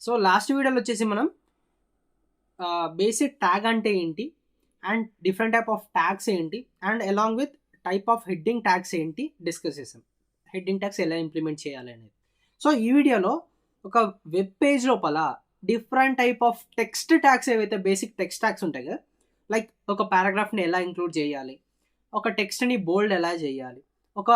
So last వీడియోలో వచ్చేసి మనం బేసిక్ ట్యాగ్ అంటే ఏంటి and different type of tags ఏంటి and along with type of heading tags ఏంటి డిస్కస్ చేసాం. హెడ్డింగ్ ట్యాగ్స్ ఎలా ఇంప్లిమెంట్ చేయాలి అనేది. సో ఈ వీడియోలో ఒక వెబ్ పేజ్ లోపల different type of text tags ఏవైతే బేసిక్ టెక్స్ట్ ట్యాగ్స్ ఉంటాయి కదా, లైక్ ఒక పారాగ్రాఫ్ని ఎలా ఇంక్లూడ్ చేయాలి, ఒక టెక్స్ట్ని బోల్డ్ ఎలా చేయాలి, ఒక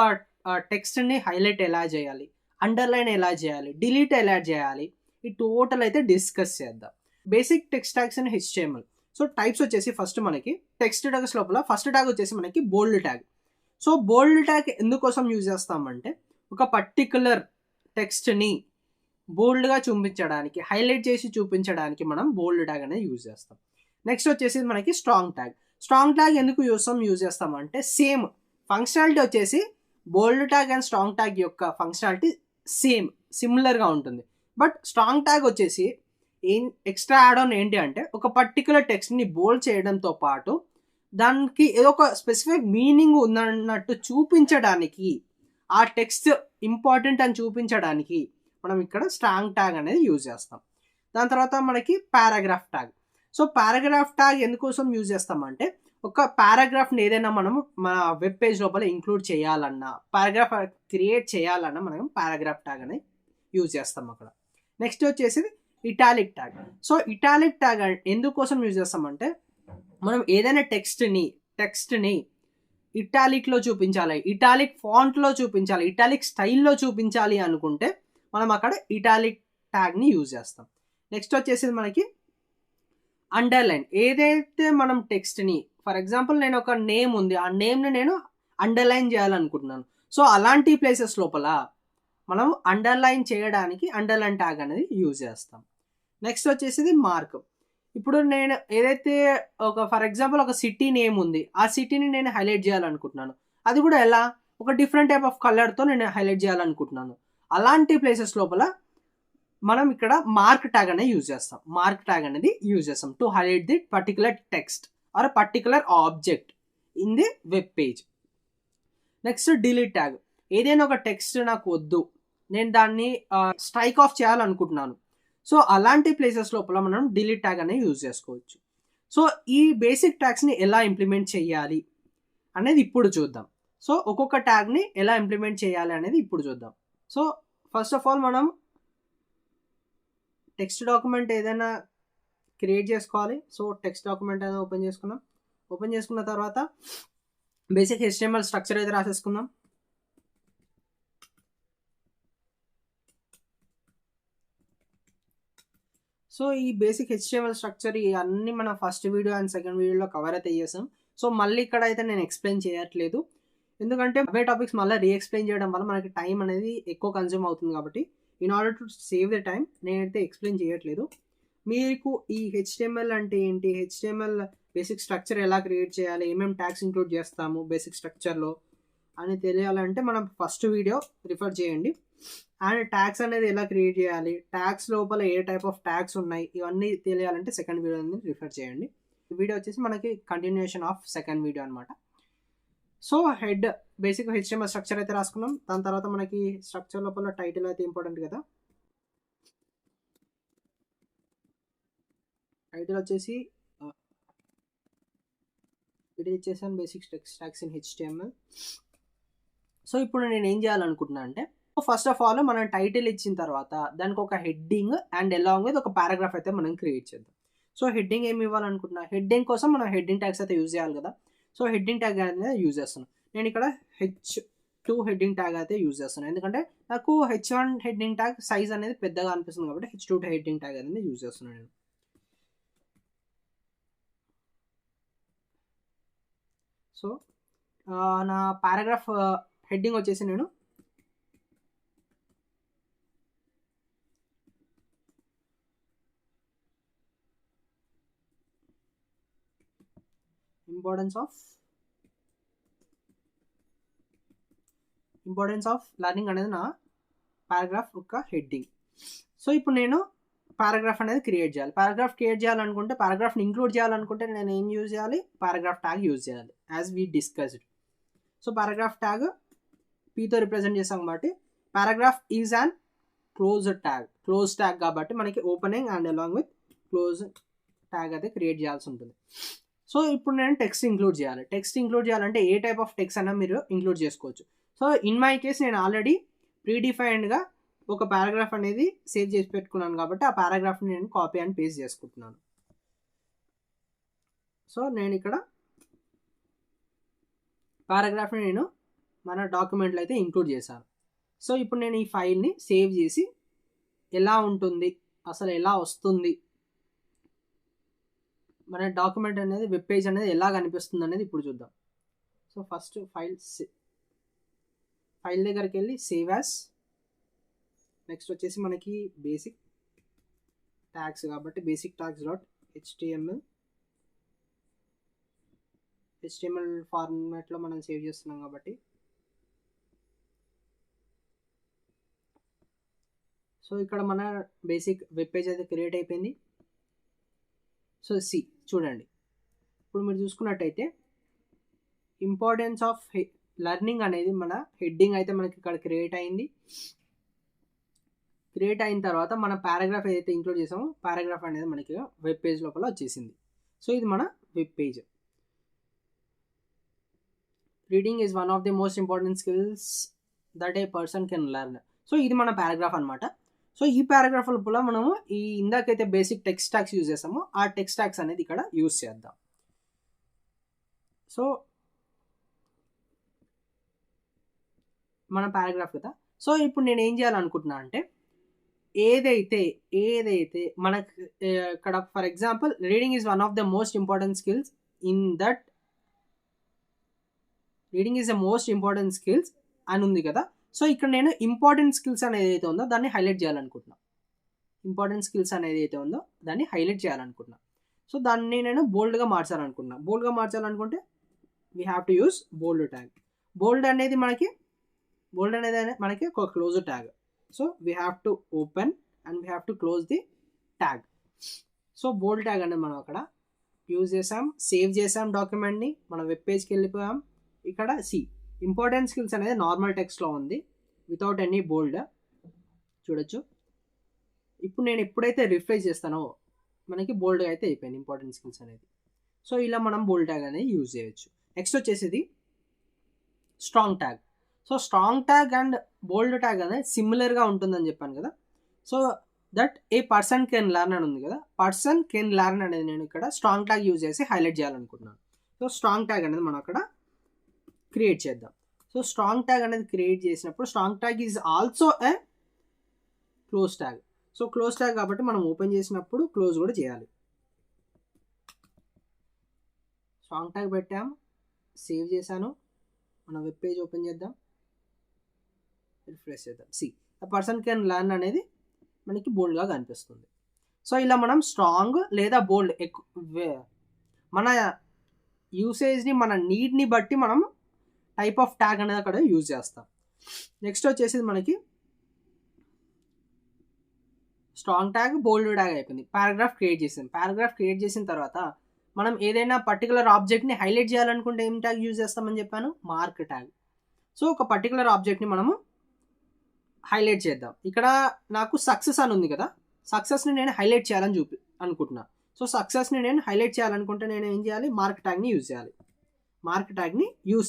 టెక్స్ట్ని హైలైట్ ఎలా చేయాలి, అండర్లైన్ ఎలా చేయాలి, డిలీట్ ఎలా చేయాలి, ఈ టోటల్ అయితే డిస్కస్ చేద్దాం. Basic text tags and HTML. So types వచ్చేసి ఫస్ట్ మనకి టెక్స్ట్ ట్యాగ్స్ లోపల ఫస్ట్ ట్యాగ్ వచ్చేసి మనకి బోల్డ్ ట్యాగ్. సో బోల్డ్ ట్యాగ్ ఎందుకోసం యూజ్ చేస్తామంటే ఒక పర్టికులర్ టెక్స్ట్ని బోల్డ్గా చూపించడానికి, హైలైట్ చేసి చూపించడానికి మనం బోల్డ్ ట్యాగ్ అనేది యూజ్ చేస్తాం. నెక్స్ట్ వచ్చేసి మనకి స్ట్రాంగ్ ట్యాగ్. స్ట్రాంగ్ ట్యాగ్ ఎందుకు యూజ్ చేస్తామంటే సేమ్ ఫంక్షనాలిటీ వచ్చేసి బోల్డ్ ట్యాగ్ అండ్ స్ట్రాంగ్ ట్యాగ్ యొక్క ఫంక్షనాలిటీ సిమిలర్గా ఉంటుంది. బట్ స్ట్రాంగ్ ట్యాగ్ వచ్చేసి ఎక్స్ట్రా యాడ్ ఆన్ ఏంటి అంటే ఒక పర్టికులర్ టెక్స్ట్ని బోల్డ్ చేయడంతో పాటు దానికి ఏదో ఒక స్పెసిఫిక్ మీనింగ్ ఉందన్నట్టు చూపించడానికి, ఆ టెక్స్ట్ ఇంపార్టెంట్ అని చూపించడానికి మనం ఇక్కడ స్ట్రాంగ్ ట్యాగ్ అనేది యూజ్ చేస్తాం. దాని తర్వాత మనకి paragraph tag. So paragraph tag ఎందుకోసం యూజ్ చేస్తామంటే ఒక పారాగ్రాఫ్ని ఏదైనా మనము మన వెబ్ పేజ్ లోపల ఇంక్లూడ్ చేయాలన్నా, పారాగ్రాఫ్ క్రియేట్ చేయాలన్నా మనం పారాగ్రాఫ్ ట్యాగ్ అనేది యూజ్ చేస్తాం అక్కడ. నెక్స్ట్ వచ్చేసి italic tag. So italic tag ఎందుకోసం యూజ్ చేస్తామంటే మనం ఏదైనా టెక్స్ట్ని ఇటాలిక్లో చూపించాలి, ఇటాలిక్ ఫాంట్లో చూపించాలి, ఇటాలిక్ స్టైల్లో చూపించాలి అనుకుంటే మనం అక్కడ ఇటాలిక్ ట్యాగ్ని యూజ్ చేస్తాం. నెక్స్ట్ వచ్చేసి మనకి అండర్లైన్. ఏదైతే మనం టెక్స్ట్ని, ఫర్ ఎగ్జాంపుల్ నేను ఒక నేమ్ ఉంది, ఆ నేమ్ని నేను అండర్లైన్ చేయాలనుకుంటున్నాను. సో అలాంటి ప్లేసెస్ లోపల మనం అండర్లైన్ చేయడానికి అండర్లైన్ ట్యాగ్ అనేది యూజ్ చేస్తాం. నెక్స్ట్ వచ్చేసి మార్క్. ఇప్పుడు నేను ఏదైతే ఫర్ ఎగ్జాంపుల్ ఒక సిటీ నేమ్ ఉంది, ఆ సిటీని నేను హైలైట్ చేయాలనుకుంటున్నాను. అది కూడా ఎలా, ఒక డిఫరెంట్ టైప్ ఆఫ్ కలర్తో నేను హైలైట్ చేయాలనుకుంటున్నాను. అలాంటి ప్లేసెస్ లోపల మనం ఇక్కడ మార్క్ ట్యాగ్ అనేది యూజ్ చేస్తాం. మార్క్ ట్యాగ్ అనేది యూజ్ చేస్తాం to highlight the particular text are particular object in the web page. Next delete tag. ఏదైనా ఒక టెక్స్ట్ నాకు వద్దు, నేను దాన్ని స్ట్రైక్ ఆఫ్ చేయాలనుకుంటున్నాను. సో అలాంటి ప్లేసెస్ లోపల మనం డిలీట్ ట్యాగ్ అనేది యూజ్ చేసుకోవచ్చు. సో ఈ బేసిక్ ట్యాగ్స్ని ఎలా ఇంప్లిమెంట్ చేయాలి అనేది ఇప్పుడు చూద్దాం. సో ఒక్కొక్క ట్యాగ్ని ఎలా ఇంప్లిమెంట్ చేయాలి అనేది ఇప్పుడు చూద్దాం. సో ఫస్ట్ ఆఫ్ ఆల్ మనం టెక్స్ట్ డాక్యుమెంట్ ఏదైనా క్రియేట్ చేసుకోవాలి. సో టెక్స్ట్ డాక్యుమెంట్ అనేది ఓపెన్ చేసుకున్నాం. ఓపెన్ చేసుకున్న తర్వాత బేసిక్ HTML స్ట్రక్చర్ అయితే రాసేసుకుందాం. సో ఈ బేసిక్ HTML స్ట్రక్చర్ ఇవన్నీ మన ఫస్ట్ వీడియో అండ్ సెకండ్ వీడియోలో కవర్ అయితే చేసాం. సో మళ్ళీ ఇక్కడ అయితే నేను ఎక్స్ప్లెయిన్ చేయట్లేదు, ఎందుకంటే అవే టాపిక్స్ మళ్ళీ రీఎక్స్ప్లెయిన్ చేయడం వల్ల మనకి టైం అనేది ఎక్కువ కన్జ్యూమ్ అవుతుంది. కాబట్టి in order to save the time నేనైతే ఎక్స్ప్లెయిన్ చేయట్లేదు. మీకు ఈ HTML అంటే ఏంటి, HTML బేసిక్ స్ట్రక్చర్ ఎలా క్రియేట్ చేయాలి, ఏమేమి ట్యాగ్స్ ఇంక్లూడ్ చేస్తాము బేసిక్ స్ట్రక్చర్లో అని తెలియాలంటే మనం ఫస్ట్ వీడియో రిఫర్ చేయండి. అండ్ ట్యాగ్స్ అనేది ఎలా క్రియేట్ చేయాలి, ట్యాగ్స్ లోపల ఏ టైప్ ఆఫ్ ట్యాగ్స్ ఉన్నాయి, ఇవన్నీ తెలియాలంటే సెకండ్ వీడియో అనేది రిఫర్ చేయండి. ఈ వీడియో వచ్చేసి మనకి కంటిన్యూషన్ ఆఫ్ సెకండ్ వీడియో అనమాట. So head basic HTML structure అయితే రాసుకున్నాం. దాని తర్వాత మనకి స్ట్రక్చర్ లోపల టైటిల్ అయితే ఇంపార్టెంట్ కదా. టైటిల్ వచ్చేసి ఇది ఇచ్చేసాను, basic text tags in HTML. So ఇప్పుడు నేను ఏం చేయాలనుకుంటున్నాను అంటే ఫస్ట్ ఆఫ్ ఆల్ మనం టైటిల్ ఇచ్చిన తర్వాత దానికి ఒక హెడ్డింగ్ అండ్ అలాంగ్ విత్ ఒక పారాగ్రాఫ్ అయితే మనం క్రియేట్ చేద్దాం. సో హెడ్డింగ్ ఏమి ఇవ్వాలనుకుంటున్నా, హెడ్డింగ్ కోసం మనం హెడ్డింగ్ ట్యాగ్స్ అయితే యూజ్ చేయాలి కదా. సో హెడ్డింగ్ ట్యాగ్ అనేది యూజ్ చేస్తున్నాను నేను ఇక్కడ. H2 హెడ్డింగ్ ట్యాగ్ అయితే యూజ్ చేస్తున్నాను, ఎందుకంటే నాకు H1 హెడ్డింగ్ ట్యాగ్ సైజ్ అనేది పెద్దగా అనిపిస్తుంది కాబట్టి H2 హెడ్డింగ్ ట్యాగ్ అనేది యూజ్ చేస్తున్నాను నేను. సో నా పారాగ్రాఫ్ హెడ్డింగ్ వచ్చేసి నేను ఇంపార్టెన్స్ ఆఫ్ లెర్నింగ్ అనేది నా పారాగ్రాఫ్ ఒక హెడ్డింగ్. సో ఇప్పుడు నేను పారాగ్రాఫ్ అనేది క్రియేట్ చేయాలి. పారాగ్రాఫ్ క్రియేట్ చేయాలనుకుంటే, పారాగ్రాఫ్ని ఇంక్లూడ్ చేయాలనుకుంటే నేను ఏం యూజ్ చేయాలి, పారాగ్రాఫ్ ట్యాగ్ యూజ్ చేయాలి as we discussed. So paragraph tag Pతో రిప్రజెంట్ చేస్తాం కాబట్టి paragraph is an close tag కాబట్టి మనకి opening and along with close tag అయితే క్రియేట్ చేయాల్సి ఉంటుంది. సో ఇప్పుడు నేను టెక్స్ట్ ఇంక్లూడ్ చేయాలంటే ఏ టైప్ ఆఫ్ టెక్స్ట్ అయినా మీరు ఇంక్లూడ్ చేసుకోవచ్చు. సో ఇన్ మై కేస్ నేను ఆల్రెడీ ప్రీడిఫైన్డ్గా ఒక పారాగ్రాఫ్ అనేది సేవ్ చేసి పెట్టుకున్నాను కాబట్టి ఆ పారాగ్రాఫ్ని నేను కాపీ అండ్ పేస్ట్ చేసుకుంటున్నాను. సో నేను ఇక్కడ పారాగ్రాఫ్ని నేను మన డాక్యుమెంట్లో అయితే ఇంక్లూడ్ చేశాను. సో ఇప్పుడు నేను ఈ ఫైల్ని సేవ్ చేసి ఎలా ఉంటుంది, అసలు ఎలా వస్తుంది, మన డాక్యుమెంట్ అనేది వెబ్ పేజ్ అనేది ఎలా కనిపిస్తుంది అనేది ఇప్పుడు చూద్దాం. సో ఫస్ట్ ఫైల్ దగ్గరికి వెళ్ళి సేవ్ యాస్, నెక్స్ట్ వచ్చేసి మనకి బేసిక్ ట్యాగ్స్ కాబట్టి బేసిక్ ట్యాగ్స్ డాట్ HTML ఫార్మాట్లో మనం సేవ్ చేస్తున్నాం కాబట్టి సో ఇక్కడ మన బేసిక్ వెబ్ పేజ్ అయితే క్రియేట్ అయిపోయింది. సో చూడండి, ఇప్పుడు మీరు చూసుకున్నట్టయితే ఇంపార్టెన్స్ ఆఫ్ లెర్నింగ్ అనేది మన హెడ్డింగ్ అయితే మనకి ఇక్కడ క్రియేట్ అయింది. క్రియేట్ అయిన తర్వాత మన పారాగ్రాఫ్ ఏదైతే ఇంక్లూడ్ చేసామో పారాగ్రాఫ్ అనేది మనకి వెబ్ పేజ్ లోపల వచ్చేసింది. సో ఇది మన web page. Reading is one of the most important skills that A person can learn. So ఇది మన పారాగ్రాఫ్ అనమాట. సో ఈ పారాగ్రాఫ్ లోపల మనము ఈ ఇందాకైతే బేసిక్ టెక్స్ట్ ట్యాగ్స్ యూజ్ చేసామో ఆ టెక్స్ట్ ట్యాగ్స్ అనేది ఇక్కడ యూజ్ చేద్దాం. సో మన పారాగ్రాఫ్ కదా. సో ఇప్పుడు నేను ఏం చేయాలనుకుంటున్నా అంటే ఏదైతే మనకు ఇక్కడ for example reading is one of the most important skills reading is the most important skills అని ఉంది కదా. సో ఇక్కడ నేను ఇంపార్టెంట్ స్కిల్స్ అనేది ఏదైతే ఉందో దాన్ని హైలైట్ చేయాలనుకుంటున్నా. సో దాన్ని నేను బోల్డ్గా మార్చాలనుకుంటే we have to use bold tag. Bold అనేది మనకి ఒక close tag. So we have to open and we have to close the tag. So bold tag అనేది మనం అక్కడ యూజ్ చేసాం, సేవ్ చేసాం డాక్యుమెంట్ని, మన వెబ్ పేజ్కి వెళ్ళిపోయాం. ఇక్కడ ఇంపార్టెంట్ స్కిల్స్ అనేది నార్మల్ టెక్స్ట్లో ఉంది వితౌట్ ఎనీ బోల్డ్ చూడొచ్చు. ఇప్పుడు నేను ఎప్పుడైతే రిఫ్రెష్ చేస్తానో మనకి బోల్డ్గా అయితే అయిపోయింది ఇంపార్టెంట్ స్కిల్స్ అనేది. సో ఇలా మనం బోల్డ్ ట్యాగ్ అనేది యూజ్ చేయొచ్చు. నెక్స్ట్ వచ్చేసి strong tag. So strong tag and bold tag అనేది సిమిలర్గా ఉంటుందని చెప్పాను కదా. So that A person can learn అని ఉంది కదా, పర్సన్ కెన్ లెర్న్ అనేది నేను ఇక్కడ స్ట్రాంగ్ ట్యాగ్ యూజ్ చేసి హైలైట్ చేయాలనుకుంటున్నాను. సో స్ట్రాంగ్ ట్యాగ్ అనేది మనం అక్కడ క్రియేట్ చేద్దాం. సో స్ట్రాంగ్ ట్యాగ్ అనేది క్రియేట్ చేసినప్పుడు strong tag is also A close tag. So close tag కాబట్టి మనం ఓపెన్ చేసినప్పుడు క్లోజ్ కూడా చేయాలి. స్ట్రాంగ్ ట్యాగ్ పెట్టాము, సేవ్ చేశాను, మన వెబ్ పేజ్ ఓపెన్ చేద్దాం, రిఫ్రెష్ చేద్దాం. ద పర్సన్ కెన్ లెర్న్ అనేది మనకి బోల్డ్గా కనిపిస్తుంది. సో ఇలా మనం స్ట్రాంగ్ లేదా బోల్డ్ మన యూసేజ్ని మన నీడ్ని బట్టి మనం టైప్ ఆఫ్ ట్యాగ్ అనేది అక్కడ యూజ్ చేస్తాం. నెక్స్ట్ వచ్చేసి మనకి స్ట్రాంగ్ ట్యాగ్, బోల్డ్ ట్యాగ్ అయిపోయింది. పారాగ్రాఫ్ క్రియేట్ చేసిన తర్వాత మనం ఏదైనా పర్టికులర్ ఆబ్జెక్ట్ని హైలైట్ చేయాలనుకుంటే ఏం ట్యాగ్ యూజ్ చేస్తామని చెప్పాను, మార్క్ ట్యాగ్. సో ఒక పర్టికులర్ ఆబ్జెక్ట్ని మనము హైలైట్ చేద్దాం. ఇక్కడ నాకు సక్సెస్ అని ఉంది కదా, సక్సెస్ని నేను హైలైట్ చేయాలని అనుకుంటున్నా. సో సక్సెస్ని నేను హైలైట్ చేయాలనుకుంటే నేను ఏం చేయాలి, మార్క్ ట్యాగ్ని యూజ్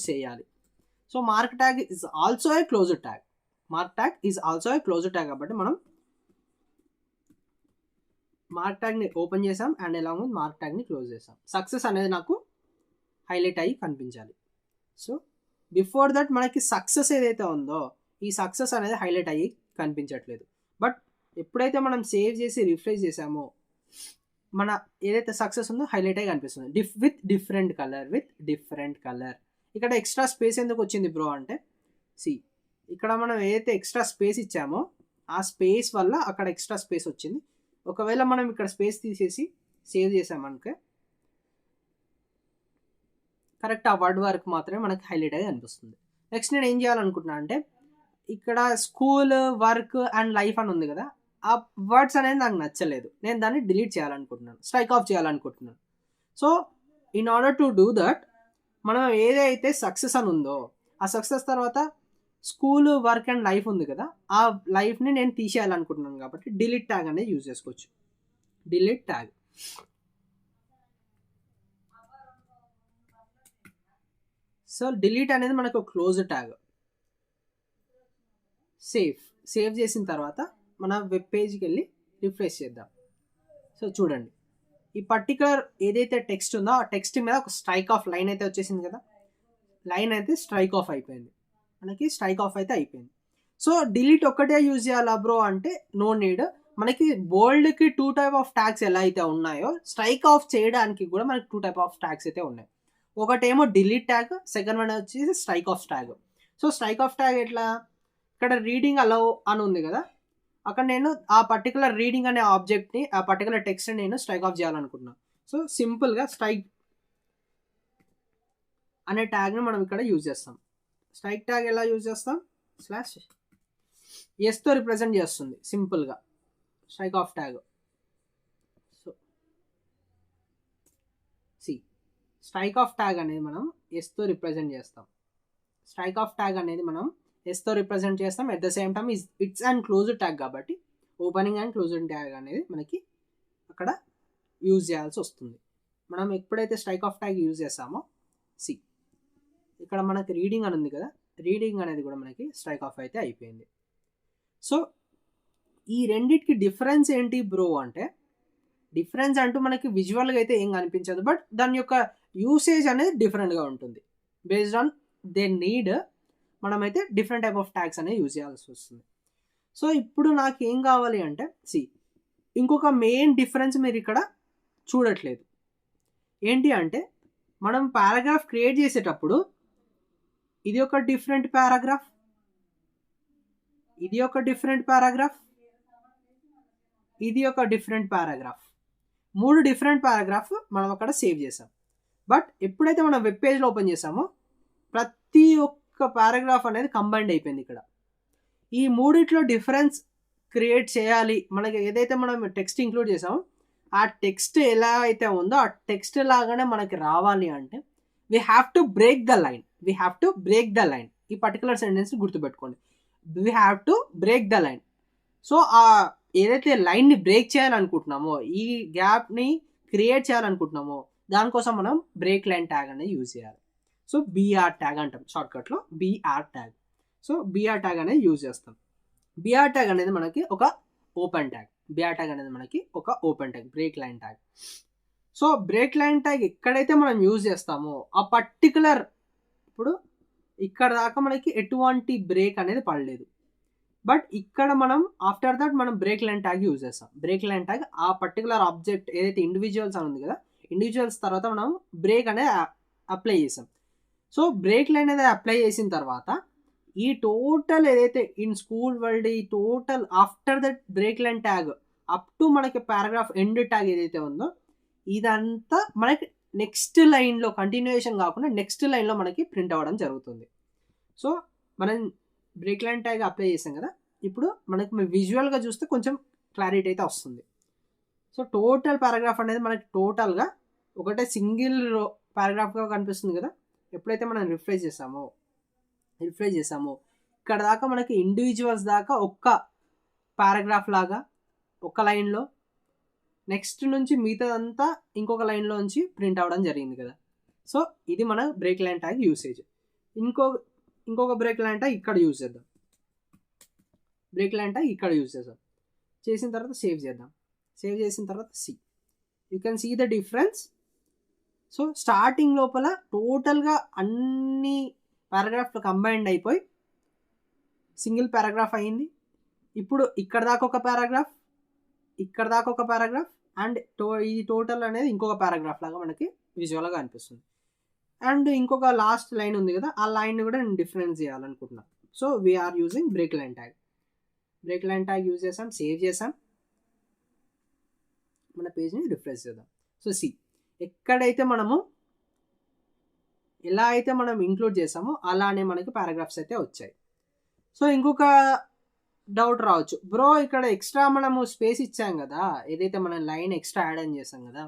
చేయాలి. So mark tag is also a closed tag. కాబట్టి మనం మార్క్ ట్యాగ్ని ఓపెన్ చేసాం అండ్ అలాంగ్ విత్ మార్క్ ట్యాగ్ని క్లోజ్ చేసాం. సక్సెస్ అనేది నాకు హైలైట్ అయ్యి కనిపించాలి. సో బిఫోర్ దట్ మనకి సక్సెస్ ఏదైతే ఉందో ఈ సక్సెస్ అనేది హైలైట్ అయ్యి కనిపించట్లేదు. బట్ ఎప్పుడైతే మనం సేవ్ చేసి రిఫ్రెష్ చేసామో మన ఏదైతే సక్సెస్ ఉందో హైలైట్ అయ్యి కనిపిస్తుంది విత్ డిఫరెంట్ కలర్. ఇక్కడ ఎక్స్ట్రా స్పేస్ ఎందుకు వచ్చింది బ్రో అంటే ఇక్కడ మనం ఏదైతే ఎక్స్ట్రా స్పేస్ ఇచ్చామో ఆ స్పేస్ వల్ల అక్కడ ఎక్స్ట్రా స్పేస్ వచ్చింది. ఒకవేళ మనం ఇక్కడ స్పేస్ తీసేసి సేవ్ చేసామనుకో కరెక్ట్ ఆ వర్డ్ వరకు మాత్రమే మనకి హైలైట్ అయ్యి అనిపిస్తుంది. నెక్స్ట్ నేను ఏం చేయాలనుకుంటున్నా అంటే ఇక్కడ స్కూల్, వర్క్ అండ్ లైఫ్ అని ఉంది కదా, ఆ వర్డ్స్ అనేది నాకు నచ్చలేదు, నేను దాన్ని డిలీట్ చేయాలనుకుంటున్నాను, స్ట్రైక్ ఆఫ్ చేయాలనుకుంటున్నాను. So in order to do that మనం ఏదైతే సక్సెస్ అని ఉందో ఆ సక్సెస్ తర్వాత స్కూల్ వర్క్ అండ్ లైఫ్ ఉంది కదా, ఆ లైఫ్ని నేను తీసేయాలనుకుంటున్నాను కాబట్టి డిలీట్ ట్యాగ్ అనేది యూజ్ చేసుకోవచ్చు. Delete tag. సో డిలీట్ అనేది మనకు క్లోజ్ ట్యాగ్. సేవ్ చేసిన తర్వాత మన వెబ్ పేజ్కి వెళ్ళి రిఫ్రెష్ చేద్దాం. సో చూడండి, ఈ పర్టికులర్ ఏదైతే టెక్స్ట్ ఉందో ఆ టెక్స్ట్ మీద ఒక స్ట్రైక్ ఆఫ్ లైన్ అయితే వచ్చేసింది కదా. లైన్ అయితే స్ట్రైక్ ఆఫ్ అయిపోయింది, మనకి స్ట్రైక్ ఆఫ్ అయితే అయిపోయింది. సో డిలీట్ ఒక్కటే యూజ్ చేయాలా బ్రో అంటే నో నీడ్. మనకి బోల్డ్కి 2 టైప్ ఆఫ్ ట్యాగ్స్ ఎలా అయితే ఉన్నాయో స్ట్రైక్ ఆఫ్ చేయడానికి కూడా మనకి 2 టైప్ ఆఫ్ ట్యాగ్స్ అయితే ఉన్నాయి. ఒకటేమో డిలీట్ ట్యాగ్, సెకండ్ వన్ వచ్చేసి strike off tag. So strike off tag ఎట్లా, ఇక్కడ రీడింగ్ అలౌ అని ఉంది కదా, అక్కడ నేను ఆ పర్టికులర్ రీడింగ్ అనే ఆబ్జెక్ట్ని, ఆ పర్టికులర్ టెక్స్ట్ని నేను స్ట్రైక్ ఆఫ్ చేయాలనుకుంటున్నాను. సో సింపుల్గా స్ట్రైక్ అనే ట్యాగ్ని మనం ఇక్కడ యూజ్ చేస్తాం. స్ట్రైక్ ట్యాగ్ ఎలా యూజ్ చేస్తాం, స్లాష్ ఎస్తో రిప్రజెంట్ చేస్తుంది సింపుల్గా strike off tag. So strike off tag అనేది మనం ఎస్తో రిప్రజెంట్ చేస్తాం. స్ట్రైక్ ఆఫ్ ట్యాగ్ అనేది మనం ఎస్తో రిప్రజెంట్ చేస్తాం. At the same time it's and closed tag కాబట్టి ఓపెనింగ్ అండ్ క్లోజ్డ్ ట్యాగ్ అనేది మనకి అక్కడ యూజ్ చేయాల్సి వస్తుంది. మనం ఎప్పుడైతే స్ట్రైక్ ఆఫ్ ట్యాగ్ యూజ్ చేస్తామో ఇక్కడ మనకి రీడింగ్ అని ఉంది కదా, రీడింగ్ అనేది కూడా మనకి స్ట్రైక్ ఆఫ్ అయితే అయిపోయింది. సో ఈ రెండిటికి డిఫరెన్స్ ఏంటి బ్రో అంటే, డిఫరెన్స్ అంటూ మనకి విజువల్గా అయితే ఏం కనిపించదు, బట్ దాని యొక్క యూసేజ్ అనేది డిఫరెంట్గా ఉంటుంది. బేస్డ్ ఆన్ దే నీడ్ మనమైతే డిఫరెంట్ టైప్ ఆఫ్ ట్యాగ్స్ అనేవి యూజ్ చేయాల్సి వస్తుంది. సో ఇప్పుడు నాకు ఏం కావాలి అంటే ఇంకొక మెయిన్ డిఫరెన్స్ మీరు ఇక్కడ చూడట్లేదు. ఏంటి అంటే, మనం పారాగ్రాఫ్ క్రియేట్ చేసేటప్పుడు ఇది ఒక డిఫరెంట్ పారాగ్రాఫ్, ఇది ఒక డిఫరెంట్ పారాగ్రాఫ్, ఇది ఒక డిఫరెంట్ పారాగ్రాఫ్, 3 డిఫరెంట్ పారాగ్రాఫ్ మనం అక్కడ సేవ్ చేసాం. బట్ ఎప్పుడైతే మనం వెబ్ పేజ్లో ఓపెన్ చేసామో ప్రతి ఒక్క పారాగ్రాఫ్ అనేది కంబైన్డ్ అయిపోయింది. ఇక్కడ ఈ మూడిట్లో డిఫరెన్స్ క్రియేట్ చేయాలి, మనకి ఏదైతే మనం టెక్స్ట్ ఇంక్లూడ్ చేసామో ఆ టెక్స్ట్ ఎలా అయితే ఉందో ఆ టెక్స్ట్ లాగానే మనకి రావాలి అంటే we have to break the line. ఈ పర్టికులర్ సెంటెన్స్ గుర్తుపెట్టుకోండి, we have to break the line. So ఆ ఏదైతే లైన్ని బ్రేక్ చేయాలనుకుంటున్నామో, ఈ గ్యాప్ని క్రియేట్ చేయాలనుకుంటున్నామో దానికోసం మనం బ్రేక్ లైన్ ట్యాగ్ అనేది యూజ్ చేయాలి. సో బీఆర్ ట్యాగ్ అంటాం షార్ట్కట్లో, BR tag. So BR tag అనేది యూజ్ చేస్తాం. బీఆర్ ట్యాగ్ అనేది మనకి ఒక open tag. Break line tag. So break line tag ఎక్కడైతే మనం యూజ్ చేస్తామో ఆ పర్టికులర్, ఇప్పుడు ఇక్కడ దాకా మనకి ఎటువంటి బ్రేక్ అనేది పడలేదు, బట్ ఇక్కడ మనం ఆఫ్టర్ దట్ మనం బ్రేక్ లైన్ ట్యాగ్ యూజ్ చేస్తాం. బ్రేక్ లైన్ ట్యాగ్ ఆ పర్టికులర్ ఆబ్జెక్ట్ ఏదైతే ఇండివిజువల్స్ అని ఉంది కదా, ఇండివిజువల్స్ తర్వాత మనం బ్రేక్ అనేది అప్లై చేసాం. సో బ్రేక్ లైన్ అనేది అప్లై చేసిన తర్వాత ఈ టోటల్ ఏదైతే ఇన్ స్కూల్ వరల్డ్, ఈ total after that break line tag up to మనకి పారాగ్రాఫ్ ఎండ్ ట్యాగ్ ఏదైతే ఉందో ఇదంతా మనకి నెక్స్ట్ లైన్లో కంటిన్యూయేషన్ కాకుండా నెక్స్ట్ లైన్లో మనకి ప్రింట్ అవ్వడం జరుగుతుంది. సో మనం బ్రేక్ లైన్ ట్యాగ్ అప్లై చేసాం కదా, ఇప్పుడు మనకి విజువల్గా చూస్తే కొంచెం క్లారిటీ అయితే వస్తుంది. సో టోటల్ పారాగ్రాఫ్ అనేది మనకి టోటల్గా ఒకటే సింగిల్ పారాగ్రాఫ్గా కనిపిస్తుంది కదా. ఎప్పుడైతే మనం రిఫ్రెష్ చేసామో ఇక్కడ దాకా మనకి ఇండివిజువల్స్ దాకా ఒక్క పారాగ్రాఫ్ లాగా ఒక లైన్లో, నెక్స్ట్ నుంచి మిగతాదంతా ఇంకొక లైన్లో నుంచి ప్రింట్ అవ్వడం జరిగింది కదా. సో ఇది మన బ్రేక్ లైన్ ట్యాగ్ యూసేజ్. ఇంకొక బ్రేక్ లైన్ ట్యాగ్ ఇక్కడ యూజ్ చేద్దాం. చేసిన తర్వాత సేవ్ చేద్దాం. సేవ్ చేసిన తర్వాత you can see the difference. So starting లోపల టోటల్గా అన్ని పారాగ్రాఫ్లు కంబైన్డ్ అయిపోయి సింగిల్ పారాగ్రాఫ్ అయ్యింది. ఇప్పుడు ఇక్కడ దాకా ఒక పారాగ్రాఫ్, అండ్ ఈ టోటల్ అనేది ఇంకొక పారాగ్రాఫ్ లాగా మనకి విజువల్గా అనిపిస్తుంది. అండ్ ఇంకొక లాస్ట్ లైన్ ఉంది కదా, ఆ లైన్ కూడా నేను డిఫరెన్స్ చేయాలనుకుంటున్నాను. So we are using break line tag use చేసాం, సేవ్ చేసాం, మన పేజ్ని రిఫ్రెష్ చేద్దాం. సో ఎక్కడైతే మనము ఎలా అయితే మనం ఇంక్లూడ్ చేసామో అలానే మనకి పారాగ్రాఫ్స్ అయితే వచ్చాయి. సో ఇంకొక డౌట్ రావచ్చు, బ్రో ఇక్కడ ఎక్స్ట్రా మనము స్పేస్ ఇచ్చాం కదా, ఏదైతే మనం లైన్ ఎక్స్ట్రా యాడ్ అని చేసాం కదా,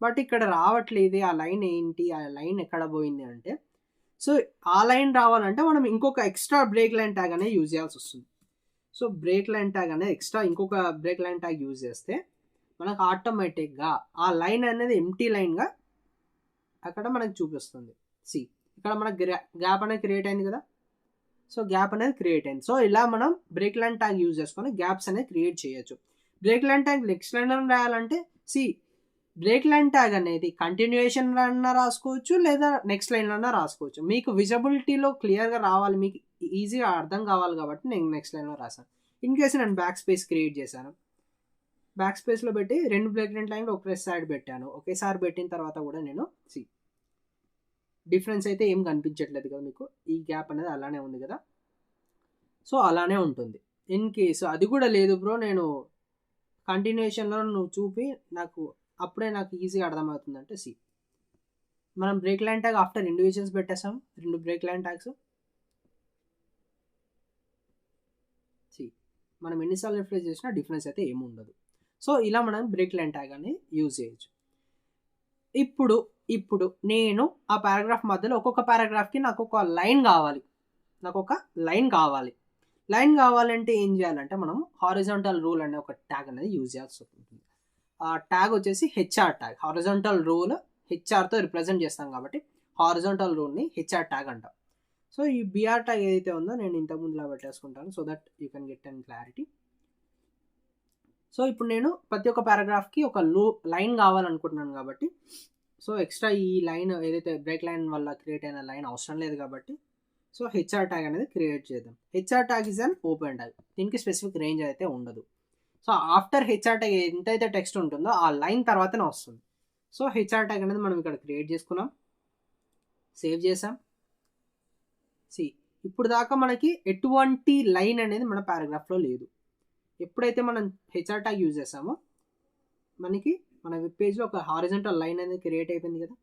బట్ ఇక్కడ రావట్లేదు, ఆ లైన్ ఏంటి, ఆ లైన్ ఎక్కడ పోయింది అంటే సో ఆ లైన్ రావాలంటే మనం ఇంకొక ఎక్స్ట్రా బ్రేక్ లైన్ ట్యాగ్ అనేది యూజ్ చేయాల్సి వస్తుంది. సో బ్రేక్ లైన్ ట్యాగ్ అనేది ఎక్స్ట్రా ఇంకొక బ్రేక్ లైన్ ట్యాగ్ యూజ్ చేస్తే మనకు ఆటోమేటిక్గా ఆ లైన్ అనేది ఎంటీ లైన్గా అక్కడ మనకు చూపిస్తుంది. సి ఇక్కడ మనకు గ్యాప్ అనేది క్రియేట్ అయింది కదా. సో గ్యాప్ అనేది క్రియేట్ అయింది. సో ఇలా మనం బ్రేక్ లైన్ ట్యాగ్ యూజ్ చేసుకొని గ్యాప్స్ అనేది క్రియేట్ చేయొచ్చు. బ్రేక్ లైన్ ట్యాగ్ నెక్స్ట్ లైన్లో రాయాలంటే బ్రేక్ లైన్ ట్యాగ్ అనేది కంటిన్యూయేషన్ అన్నా రాసుకోవచ్చు లేదా నెక్స్ట్ లైన్లో రాసుకోవచ్చు. మీకు విజిబిలిటీలో క్లియర్గా రావాలి, మీకు ఈజీగా అర్థం కావాలి కాబట్టి నేను నెక్స్ట్ లైన్లో రాశాను. ఇన్ కేసు నేను బ్యాక్ స్పేస్ క్రియేట్ చేశాను, బ్యాక్ స్పేస్లో పెట్టి 2 బ్రేక్ లైన్ ట్యాగ్లు ఒకేసారి పెట్టాను. ఒకేసారి పెట్టిన తర్వాత కూడా నేను డిఫరెన్స్ అయితే ఏం కనిపించట్లేదు కదా మీకు, ఈ గ్యాప్ అనేది అలానే ఉంది కదా. సో అలానే ఉంటుంది. ఇన్ కేసు అది కూడా లేదు బ్రో, నేను కంటిన్యూషన్లో నువ్వు చూపి నాకు అప్పుడే నాకు ఈజీగా అర్థమవుతుందంటే మనం break line tag after individuals పెట్టేసాం, 2 బ్రేక్ లైన్ ట్యాగ్స్. మనం ఎన్నిసార్లు రిఫ్రెష్ చేసినా డిఫరెన్స్ అయితే ఏమి ఉండదు. సో ఇలా మనం బ్రేక్ లైన్ ట్యాగ్ అని యూజ్ చేయొచ్చు. ఇప్పుడు నేను ఆ పారాగ్రాఫ్ మధ్యలో ఒక్కొక్క పారాగ్రాఫ్కి నాకు ఒక లైన్ కావాలి. లైన్ కావాలంటే ఏం చేయాలంటే మనం హారిజాంటల్ రూల్ అనే ఒక ట్యాగ్ అనేది యూజ్ చేయాల్సి ఉంటుంది. ఆ ట్యాగ్ వచ్చేసి హెచ్ఆర్ ట్యాగ్. హారిజాంటల్ రూల్ హెచ్ఆర్తో రిప్రజెంట్ చేస్తాం కాబట్టి హారిజాంటల్ రూల్ని హెచ్ఆర్ ట్యాగ్ అంటాం. సో ఈ బిఆర్ ట్యాగ్ ఏదైతే ఉందో నేను ఇంతకుముందులా పెట్టేసుకుంటాను so that you can get and clarity. So ఇప్పుడు నేను ప్రతి ఒక్క పారాగ్రాఫ్కి ఒక లైన్ కావాలనుకుంటున్నాను కాబట్టి సో ఎక్స్ట్రా ఈ లైన్ ఏదైతే బ్రేక్ లైన్ వల్ల క్రియేట్ అయిన లైన్ అవసరం లేదు కాబట్టి సో హెచ్ఆర్ ట్యాగ్ అనేది క్రియేట్ చేద్దాం. HR tag is an open tag, దీనికి స్పెసిఫిక్ రేంజ్ అయితే ఉండదు. సో ఆఫ్టర్ హెచ్ఆర్ ట్యాగ్ ఎంతైతే టెక్స్ట్ ఉంటుందో ఆ లైన్ తర్వాతనే వస్తుంది. సో హెచ్ఆర్ ట్యాగ్ అనేది మనం ఇక్కడ క్రియేట్ చేసుకున్నాం, సేవ్ చేసాం. ఇప్పుడు దాకా మనకి ఎటువంటి లైన్ అనేది మన పారాగ్రాఫ్లో లేదు. ఎప్పుడైతే మనం హెచ్ఆర్ ట్యాగ్ యూజ్ చేసామో మనకి మన వెబ్ పేజ్లో ఒక హారిజాంటల్ లైన్ అనేది క్రియేట్ అయిపోయింది కదా.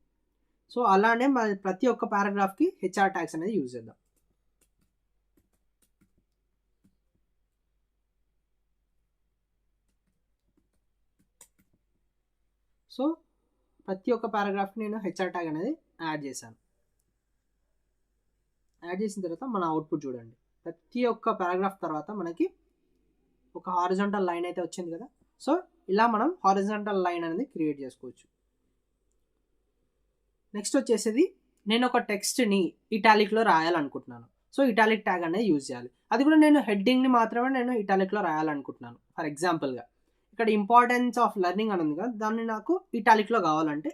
సో అలానే మన ప్రతి ఒక్క పారాగ్రాఫ్కి హెచ్ఆర్ ట్యాగ్స్ అనేది యూజ్ చేద్దాం. సో ప్రతి ఒక్క పారాగ్రాఫ్కి నేను హెచ్ఆర్ ట్యాగ్ అనేది యాడ్ చేశాను. యాడ్ చేసిన తర్వాత మన అవుట్పుట్ చూడండి. ప్రతి ఒక్క పారాగ్రాఫ్ తర్వాత మనకి ఒక హారిజాంటల్ లైన్ అయితే వచ్చింది కదా. సో ఇలా మనం హారిజాంటల్ లైన్ అనేది క్రియేట్ చేసుకోవచ్చు. నెక్స్ట్ వచ్చేసి నేను ఒక టెక్స్ట్ని ఇటాలిక్లో రాయాలనుకుంటున్నాను. సో ఇటాలిక్ ట్యాగ్ అనేది యూజ్ చేయాలి. అది కూడా నేను హెడ్డింగ్ని మాత్రమే నేను ఇటాలిక్లో రాయాలనుకుంటున్నాను. ఫర్ ఎగ్జాంపుల్గా ఇక్కడ ఇంపార్టెన్స్ ఆఫ్ లెర్నింగ్ అని ఉంది కదా, దాన్ని నాకు ఇటాలిక్లో కావాలంటే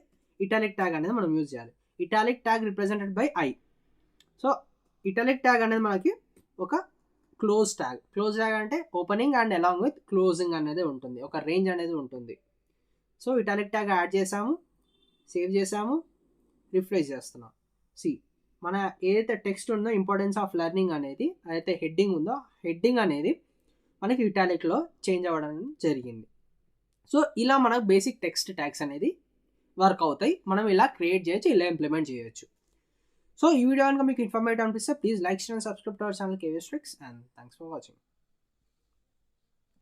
ఇటాలిక్ ట్యాగ్ అనేది మనం యూజ్ చేయాలి. Italic tag represented by I. So italic tag అనేది మనకి ఒక క్లోజ్ ట్యాగ్ అంటే opening and along with closing అనేది ఉంటుంది, ఒక రేంజ్ అనేది ఉంటుంది. సో ఇటాలిక్ ట్యాగ్ యాడ్ చేసాము, సేవ్ చేసాము, రిఫ్రెష్ చేస్తున్నాం. మన ఏదైతే టెక్స్ట్ ఉందో ఇంపార్టెన్స్ ఆఫ్ లెర్నింగ్ అనేది ఏదైతే హెడ్డింగ్ ఉందో హెడ్డింగ్ అనేది మనకి ఇటాలిక్లో చేంజ్ అవ్వడం జరిగింది. సో ఇలా మనకు బేసిక్ టెక్స్ట్ ట్యాగ్స్ అనేది వర్క్ అవుతాయి. మనం ఇలా క్రియేట్ చేయొచ్చు, ఇలా ఇంప్లిమెంట్ చేయొచ్చు. సో ఈ వీడియో కనుక మీకు ఇన్ఫర్మేటివ్ అనిపిస్తే please like, share and subscribe to our channel KVS Tricks, and thanks for watching.